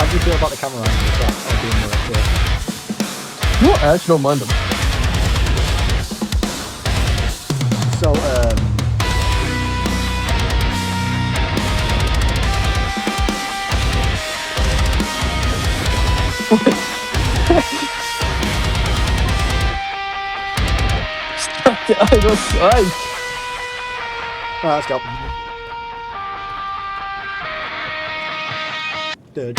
do you feel about the camera angles that are being directed? No, I actually don't mind them. So, I go side. right, let's go. You're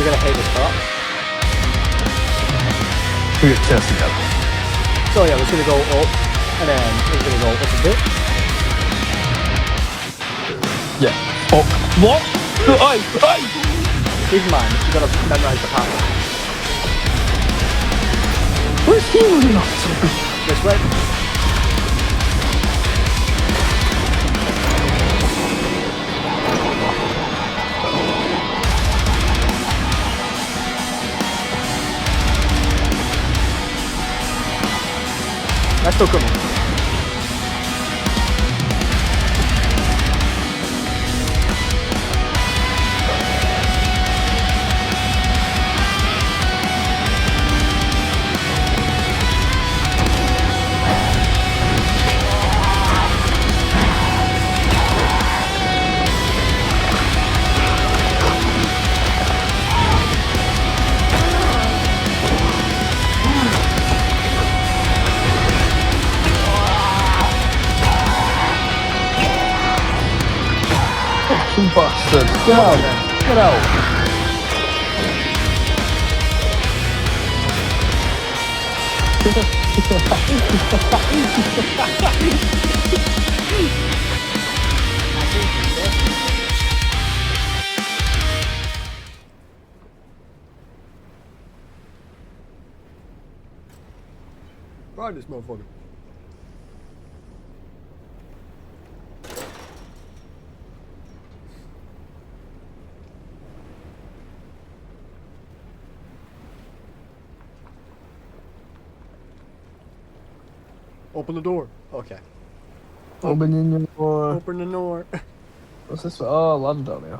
gonna hate this part. We get chest together. So yeah, we're just gonna go up, and then we're gonna go up a bit. Yeah. Oh, what? Oi! Keep in mind, you gotta memorize the pattern. Where's he running up to? This way. That's still coming. You bastard. Get out. Get out. Right, this motherfucker. Open the door. Okay. Open in your... Open the door. What's this? Oh, ladder down here.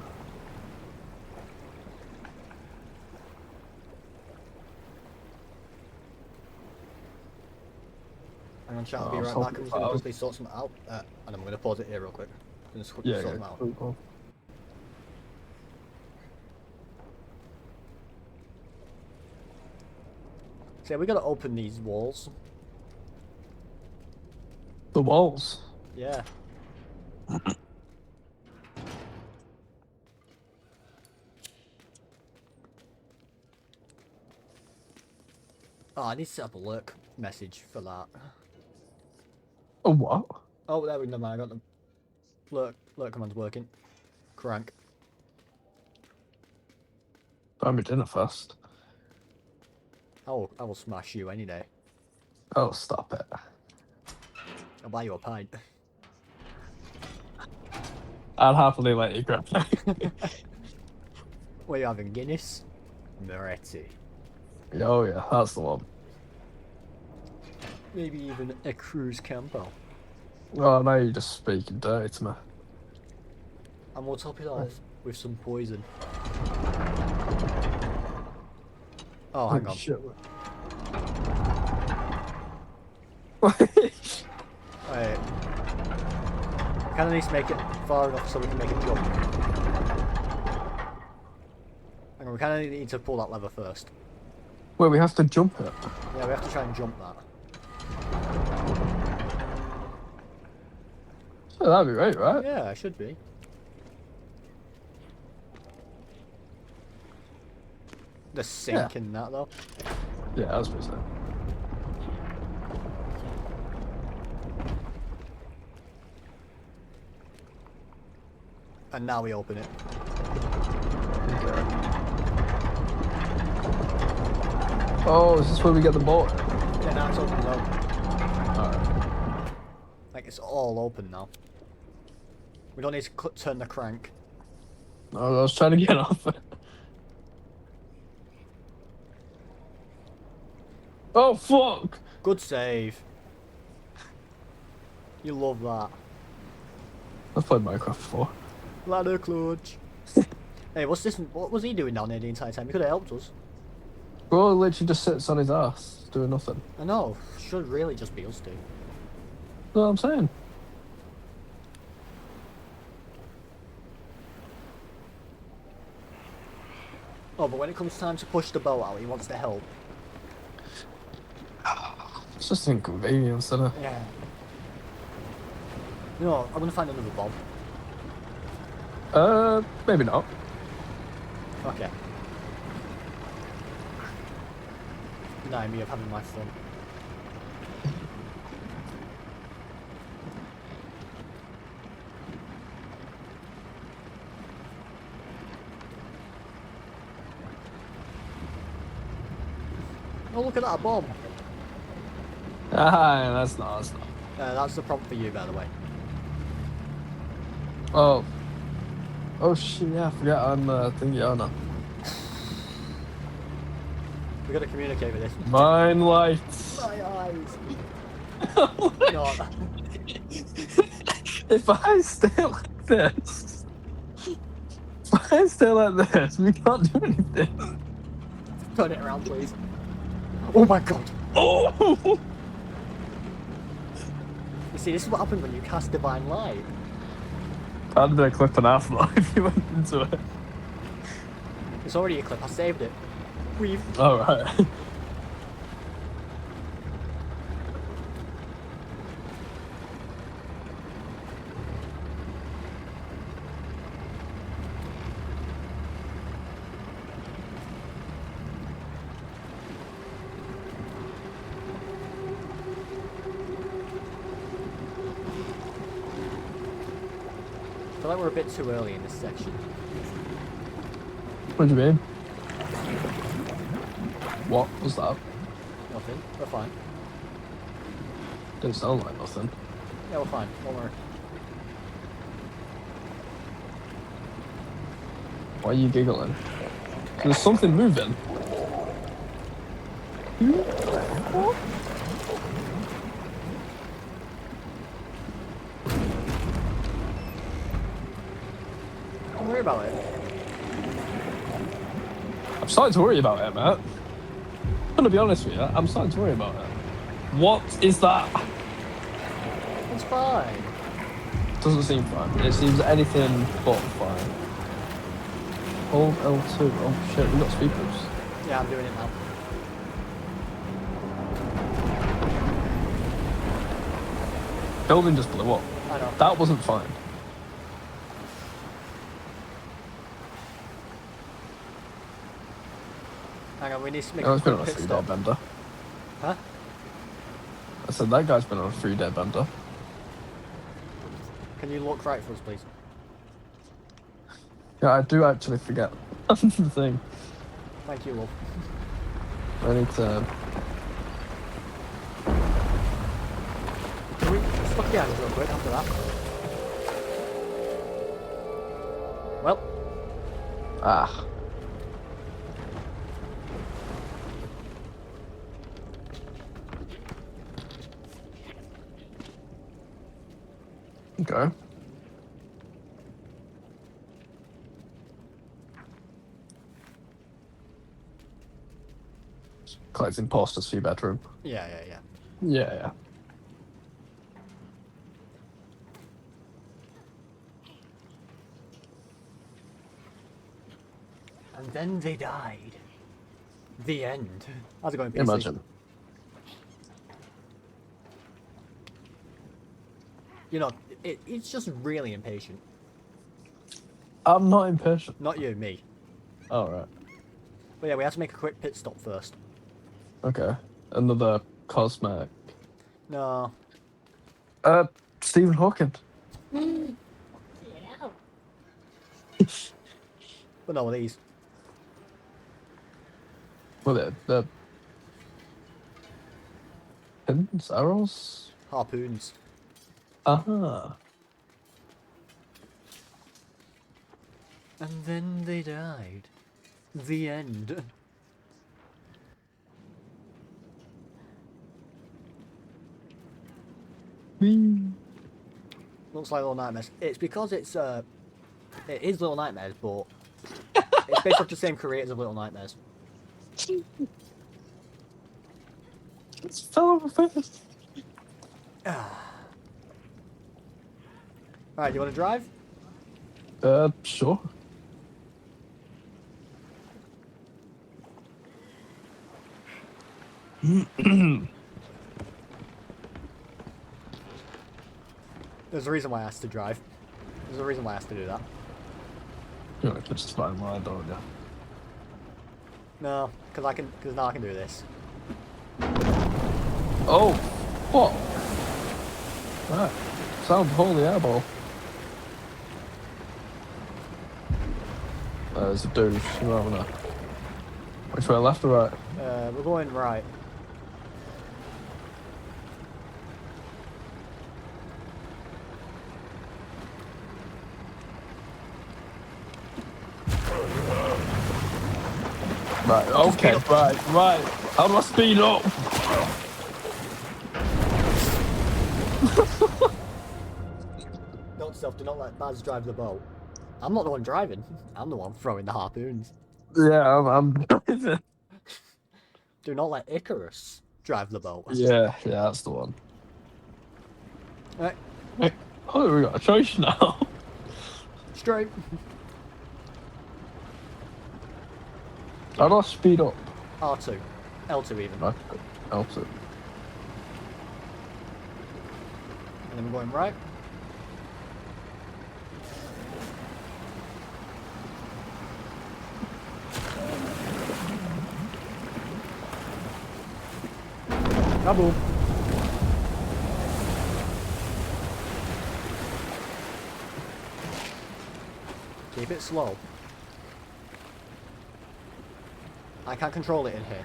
Hang on, chat. I'll Oh, be I was right hoping back. I'm just for gonna that. quickly sort something out. And I'm gonna pause it here real quick. I'm just quickly Yeah, sort them out. cool. So yeah, we gotta open these walls. The walls. Yeah. Oh, I need to set up a lurk message for that. A what? Oh, there we go. I got the lurk command's working. Crank. Buy me dinner first. I will smash you any day. Oh, stop it. I'll buy you a pint. I'd happily let you grab me. What are you having? Guinness? Moretti. Oh yeah, that's the one. Maybe even a cruise campo. Oh, now you're just speaking dirty to me. And we'll top it off with some poison. Oh, hang on. Shit. Wait. Kind of needs to make it far enough so we can make a jump. Hang on, we kind of need to pull that lever first. Wait, we have to jump it. Yeah, we have to try and jump that. So that'd be right? Yeah, it should be. The sink in that though. Yeah, that's what I said. And now we open it. Okay. Oh, is this where we get the boat? Yeah, now it's open though. Alright. Like it's all open now. We don't need to turn the crank. I was trying to get off it. Oh, fuck! Good save. You love that. I've played Minecraft before. Ladder clutch. Hey, what's this? What was he doing down there the entire time? He could have helped us. Bro literally just sits on his ass, doing nothing. I know. Should really just be us two. That's what I'm saying. Oh, but when it comes time to push the boat out, he wants to help. It's just inconvenience, isn't it? Yeah. You know, I'm gonna find another bomb. Maybe not. Okay. Deny me of having my fun. Oh, look at that bomb. Ah, that's not. That's the prompt for you, by the way. Oh. Oh shit, yeah, I forget I'm thingy owner. We gotta communicate with this. Mine lights. My eyes. No. If I stay like this, we can't do anything. Turn it around, please. Oh my god. Oh! You see, this is what happens when you cast Divine Light. I'd be a clip and a half though if you went into it. It's already a clip, I saved it. We've... Oh, right. I feel like we're a bit too early in this section. What do you mean? What was that? Nothing. We're fine. Didn't sound like nothing. Yeah, we're fine. Don't worry. Why are you giggling? There's something moving. Don't worry about it. I'm starting to worry about it, Matt. I'm gonna be honest with you, I'm starting to worry about it. What is that? It's fine. Doesn't seem fine. It seems anything but fine. Hold L2. Oh shit, we got speakers. Yeah, I'm doing it now. Building just blew up. I know. That wasn't fine. Hang on, we need to make That guy's a been quick on a pit 3-day stop. bender. Huh? I said that guy's been on a 3-day bender. Can you look right for us, please? Yeah, I do actually forget. That's the thing. Thank you, love. I need to... Can we stuck the items real quick after that? Well, Ah. Okay. Collects imposters for your bedroom. yeah. Yeah, yeah. And then they died. The end. How's it going, PC? Imagine. You know, it's just really impatient. I'm not impatient. Not you, me. Oh, right. But yeah, we have to make a quick pit stop first. Okay. Another cosmetic. No. Stephen Hawking. But no, these. Well, the pins, arrows? Harpoons. Ah. And then they died. The end. Whee. Looks like little nightmares. It's because it's It is Little Nightmares, but it's based off the same creators of Little Nightmares. It's fell over first. Alright, you want to drive? Sure. There's a reason why I asked to drive. There's a reason why I asked to do that. You know, just find mine, don't you? No, because now I can do this. Oh, what? Right. Sound holy airball. There's a dude. You know, having a... Which way, left or right? We're going right. Right, okay, right. How do I speed up? Note to self, do not let Baz drive the boat. I'm not the one driving. I'm the one throwing the harpoons. Yeah, I'm driving. Do not let Icarus drive the boat. Yeah, that's the one. Right, Hey, oh, we got a choice now. straight. How do I speed up? R2. L2 even. Okay, L2. And then we're going right. Kaboom. Keep it slow. I can't control it in here.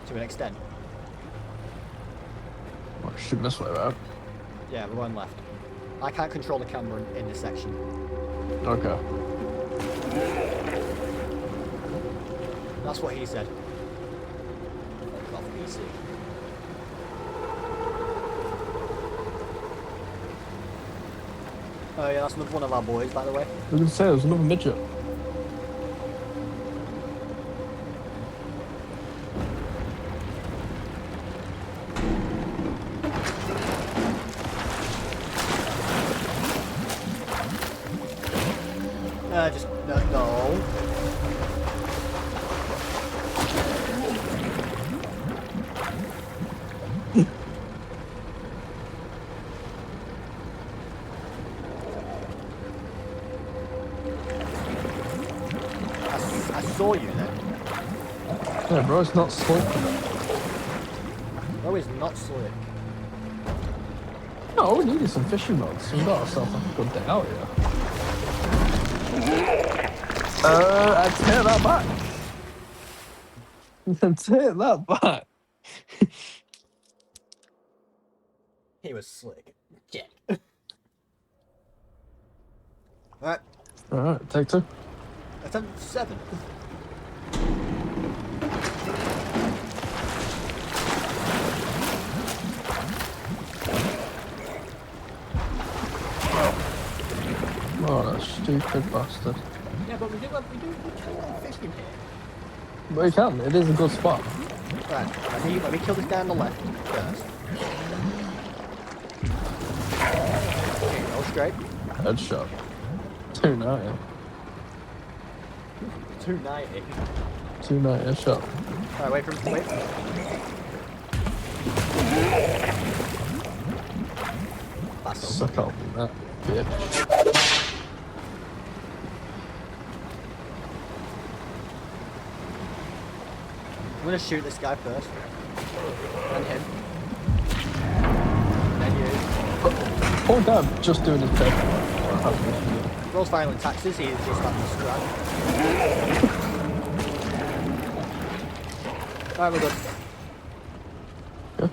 To an extent. Oh, shoot this way, right? Yeah, we're going left. I can't control the camera in this section. Okay. That's what he said. Fuck off, PC. Oh yeah, that's another one of our boys, by the way. I was gonna say, there's another midget. Just, no. I saw you then. Yeah, bro, it's not slick. Bro is not slick. No, all we need is some fishing rods. We got ourselves a good day out here. I take that back. Take that back. He was slick. Yeah. Alright, Alright, take two. attempt 7. Oh, that stupid bastard. Yeah, but we can fish in here. But you can, it is a good spot. Right, let me kill this guy on the left first. Okay, go straight. Headshot. 290. 290. 290 headshot. Alright, wait for him, wait. That's so Suck up on that, bitch. I'm gonna shoot this guy first. And him. Then you. Poor guy just doing his best. Rolls violent taxes, he's just having a scrap. Alright, we're good. Yeah.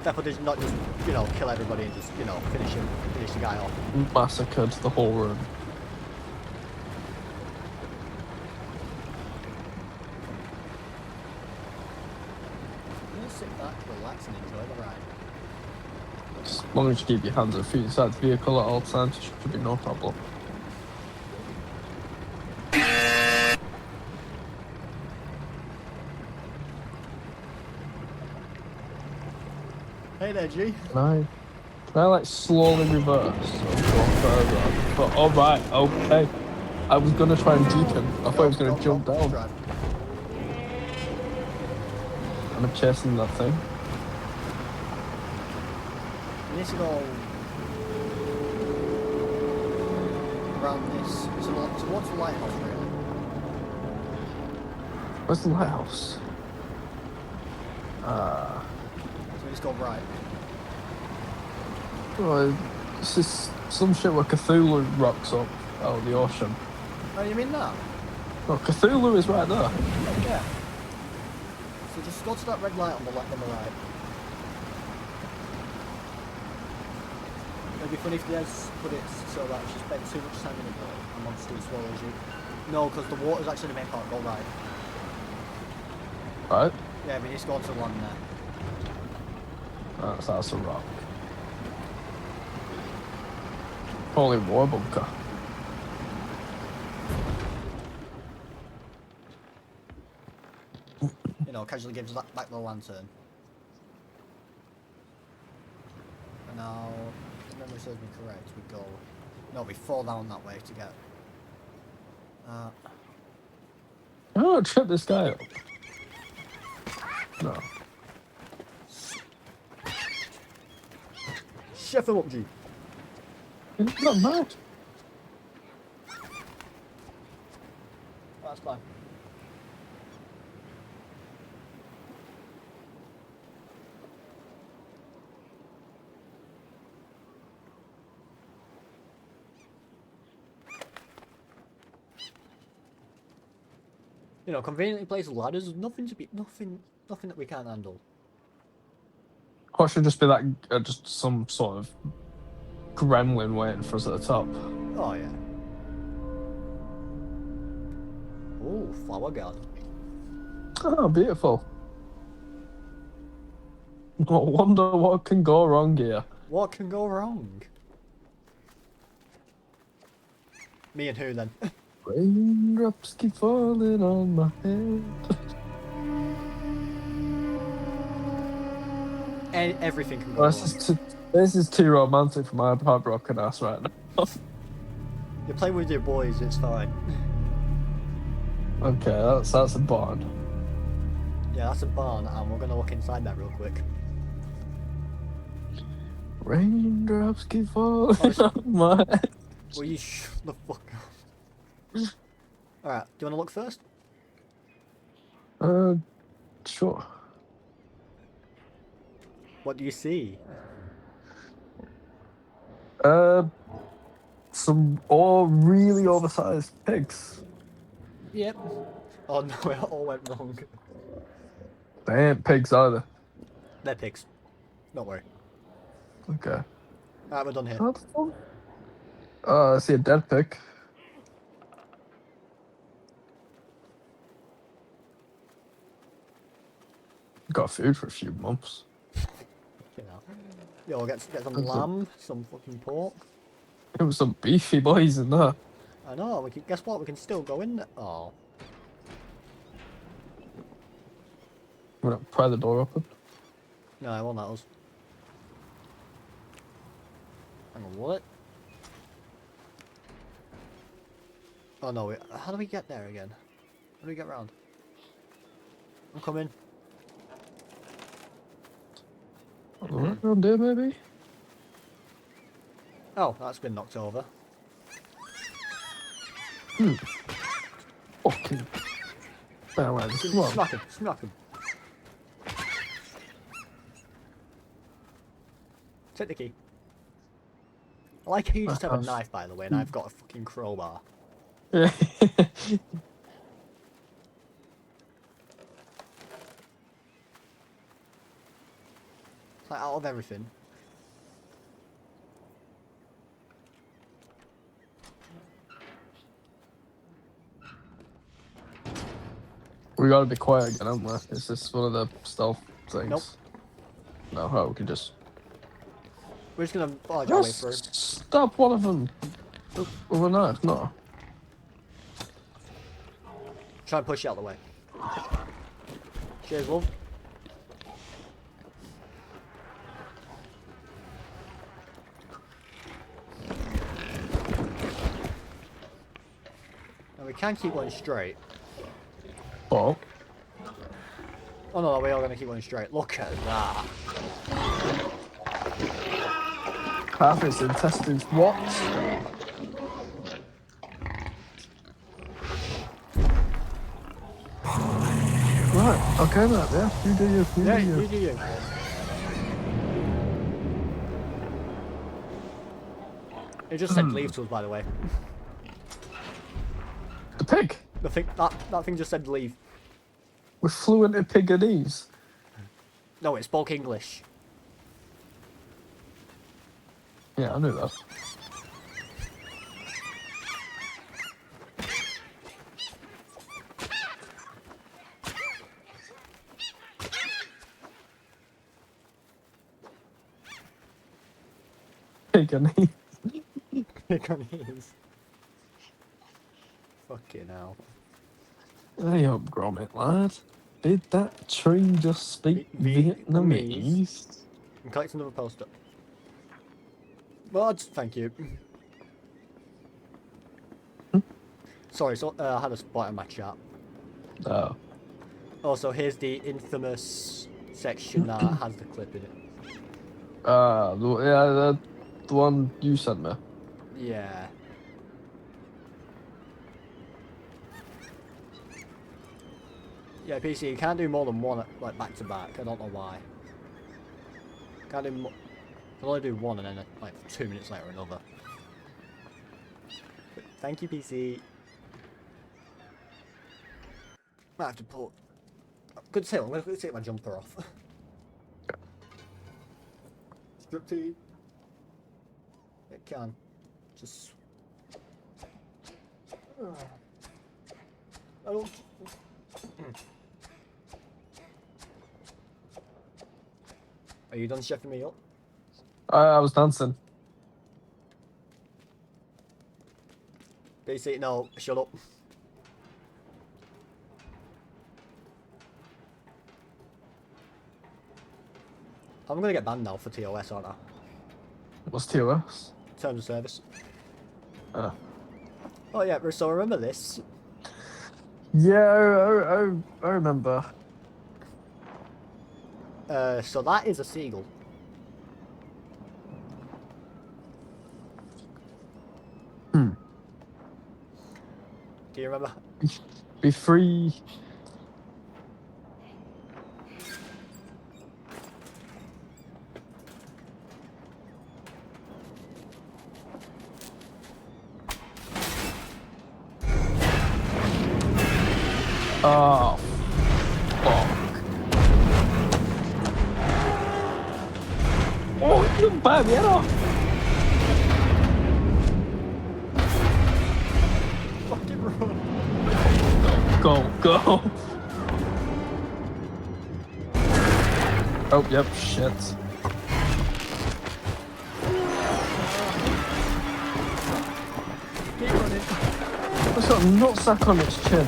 Definitely not just, kill everybody and just, finish the guy off. Massacred the whole room. I'm gonna sit back, relax, and enjoy the ride. As long as you keep your hands and feet inside the vehicle at all times, it should be no problem. Hey there, G. Can I like slowly reverse or go further? But alright, okay. I was gonna try and jeep him. I thought he was gonna jump down. Drive. I'm chasing that thing. We need to go around this. So what's the lighthouse really? Where's the lighthouse? So we just go right. Oh, this is some shit where Cthulhu rocks up out of the ocean. Oh, you mean that? No, Cthulhu is right there. Yeah. So just go to that red light on the left and the right. It'd be funny if they just put it so that if you spend too much time in the boat, a monster swallows you. No, because the water's actually the main part. Go right. Right? Yeah, we need to go onto land there. That's a rock. Holy war bunker. You know, casually gives back the lantern. And now, if memory serves me correct, we go... No, we fall down that way to get... Oh, trip this guy up. No. Chef them up, G. It's not mad. That's fine. You know, conveniently placed ladders, nothing that we can't handle. Or should just be like just some sort of gremlin waiting for us at the top. Oh yeah. Oh, flower garden. Oh, beautiful. I wonder what can go wrong here. What can go wrong? Me and who then? Raindrops keep falling on my head. Everything can go Oh, wrong. this is too romantic for my heartbroken ass right now. You're playing with your boys, it's fine. Okay, that's a barn. Yeah, that's a barn, and we're gonna look inside that real quick. Raindrops keep falling on my head. Will you shut the fuck up? Alright, do you wanna look first? Sure. What do you see? Some all really oversized pigs. Yep. Oh no, it all went wrong. They ain't pigs either. They're pigs. Don't worry. Okay. Alright, we're done here. I see a dead pig. Got food for a few months. You know. Yo, we'll get some lamb, some fucking pork. It was some beefy boys in there. I know, we can, guess what? We can still go in there. Oh. I'm gonna pry the door open. No, I won't let us. Hang on, what? Oh no, how do we get there again? How do we get round? I'm coming. Around there, maybe? Oh, that's been knocked over. Fucking. Better way, come on. Smack him, smack him. Take the key. I like how you just have a knife, by the way, and I've got a fucking crowbar. Yeah. It's like out of everything. We gotta be quiet again, haven't we? Is this one of the stealth things? Nope. No, right, we can just... We're just gonna barge our way through. Stab one of them with a knife, no. Try and push you out of the way. Cheers, love. Now we can keep going straight. Oh. Oh no, we are gonna keep going straight. Look at that. Half its intestines. What? Right, okay, mate, yeah. You do you, Yeah, do you. you do you. It just said leave to us, by the way. The pig? That thing just said leave. We're fluent in Piganese. No, it spoke English. Yeah, I knew that. Piganese. Piganese. Fucking hell. Hey up, Gromit, lad. Did that tree just speak Vietnamese? I'm collecting another poster. Well, thank you. Sorry, so I had a spot in my chat. Oh. Also, here's the infamous section that has the clip in it. The one you sent me. Yeah. Yeah, PC, you can't do more than one, like, back to back. I don't know why. Can't do more. Can only do one and then, like, 2 minutes later another. But thank you, PC. Might have to put. Good tell. I'm going to take my jumper off. Strip tee. It can. Just. I don't. Are you done chefing me up? I was dancing. PC, no, shut up. I'm gonna get banned now for TOS, aren't I? What's TOS? Terms of service. Oh. Oh yeah, so remember this. Yeah, I remember. So that is a seagull. Hmm. Do you remember? Be free. Oh, fuck. Oh, you babiero. Fucking run. Go. Oh, yep, shit. Keep running. It's got a nutsack on its chin.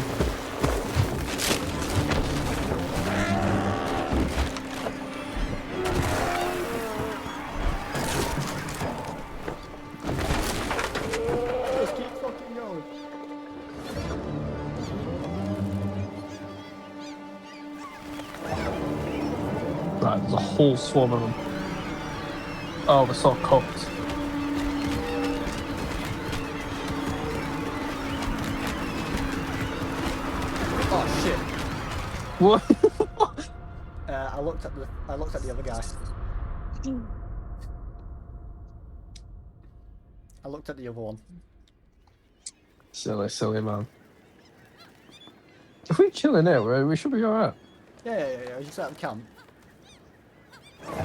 Just keep fucking going. Right, there's a whole swarm of them. Oh, we're so cooked. Oh shit. What? I looked at the other guy. I looked at the other one. Silly man. If we're chilling here, we should be alright. Yeah. You set up camp. Right,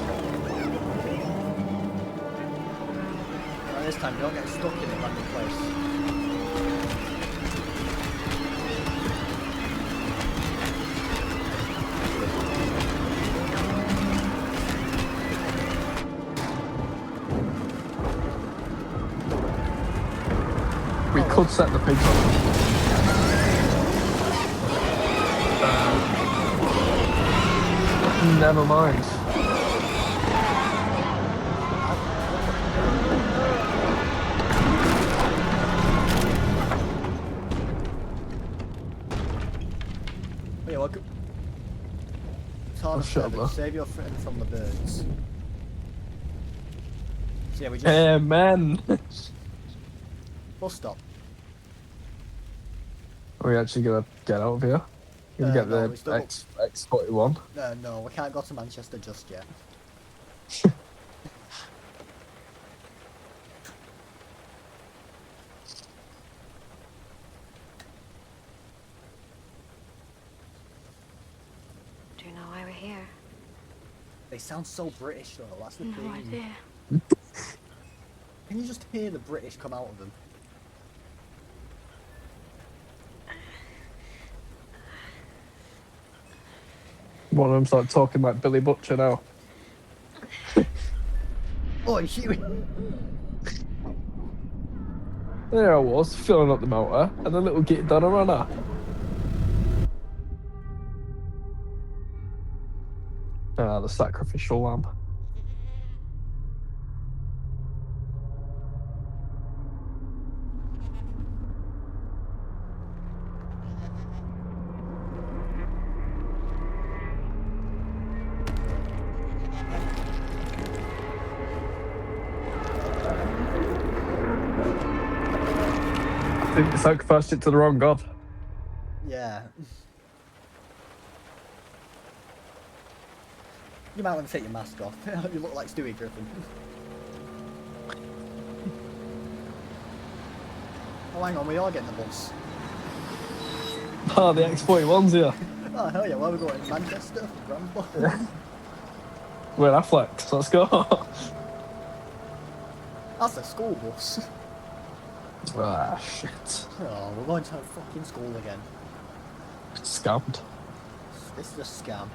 this time you don't get stuck in a random place. could set the pigs on. Never mind. Oh, yeah, well, it's hard to shut say, up, but though. save your friend from the birds. So yeah, we just... Amen. Full stop. Are we actually gonna get out of here? Gonna get No, the we still got... X41. no, we can't go to Manchester just yet. Do you know why we're here? They sound so British though, that's the No thing. idea. Can you just hear the British come out of them? One of them start talking like Billy Butcher now. Oh, Huey! There I was, filling up the motor, and the little git done a runner. Ah, the sacrificial lamb. I think you sacrificed it to the wrong god. Yeah. You might want to take your mask off. You look like Stewie Griffin. Oh, hang on, we are getting the bus. Oh, the X41's here. Oh, hell yeah, where are we going? Manchester? Grandpa? We're in Affleck, so let's go. That's a school bus. Ah, shit. Oh, we're going to a fucking school again. Scammed. This is a scam.